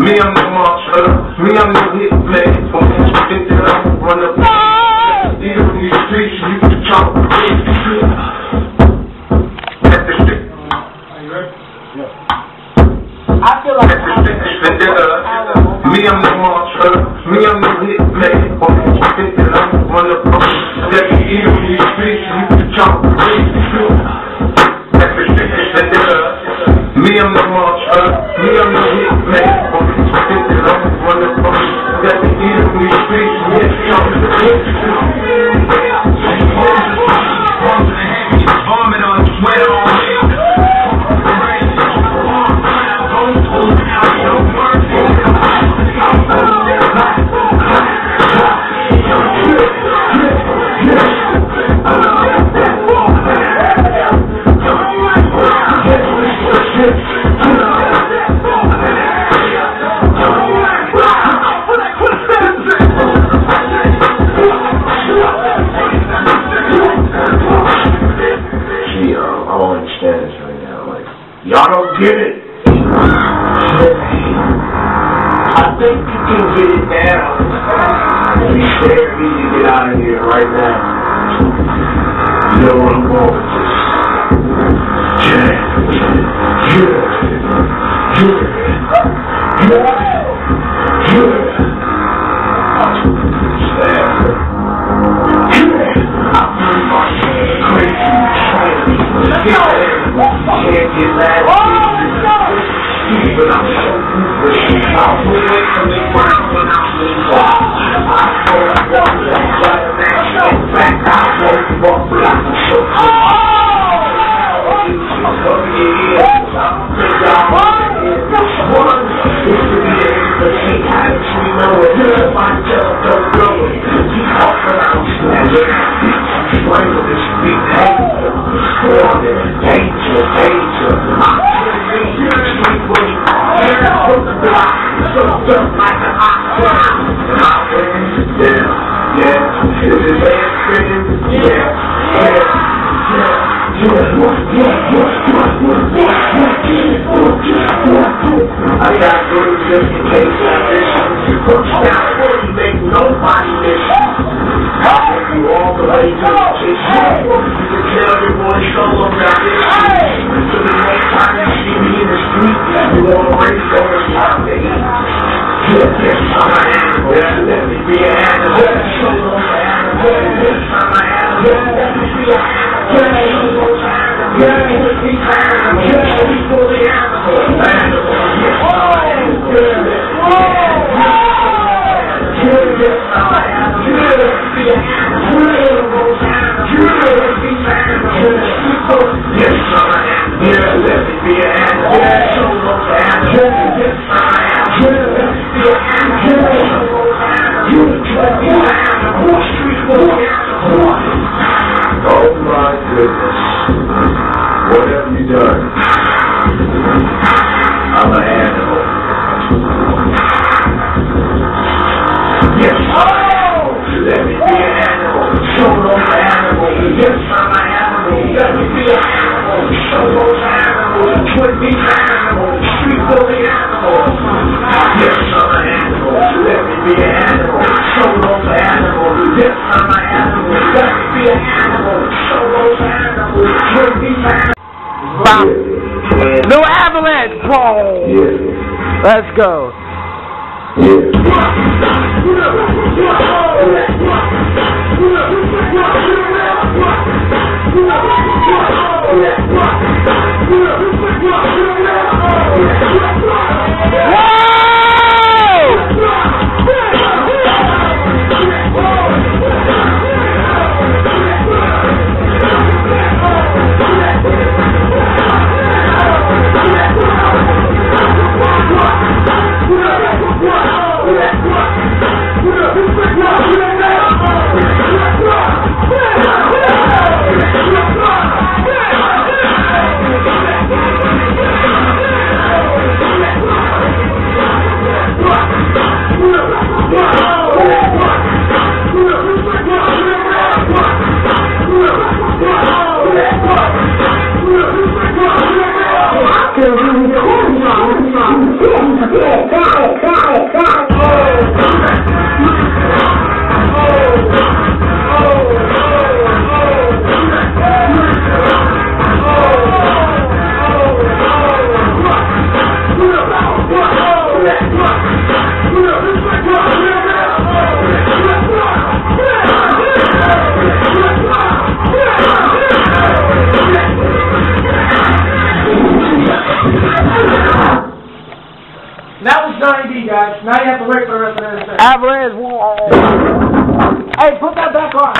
Me, I'm the marcher. Me, I'm the hit play. From the street that I'm run up. Even in these streets, you can chop. That's the shit. Are you ready? Yeah. I feel like me, I'm the marcher. Me, I'm the hit play. From the street that I'm run up. Even in these streets, you can chop. That's the shit. Me, I'm the marcher. Me, I'm the hit play. Y'all don't get it. I think you can get it now. We need to get out of here right now. You know what I'm going with this. just in case ambition. Put you down before you make nobody listen. If you all the way to the kitchen, you can tell your boy solo got this shit. So the next time you see me in the street, you won't race over the top to eat. Yes, I'm an animal. Let me be an animal. Solo animal. Yes, I'm an animal. Let me be an animal. Solo animal. Let me be an animal. Let me fully animal. Animal. Yes, I'm an animal. Yes, I'm an let me be an animal. Solo animal. Yes, I'm an animal. Oh my goodness. What have you done? I'm an animal. Yes. Oh! Let me be an animal. Solo animal. Yes, I'm an animal. Let me be an animal. Solo animal. Would be animal. Street bully animal. Yes, I'm an animal. Let me be an animal. Solo animal. Yes, I'm an animal. Let me be an animal. Solo animal. Would be animal. No avalanche, bro. Yeah. Let's go. That was 90, guys. Now you have to wait for the rest of the Avalanche. Hey, put that back on.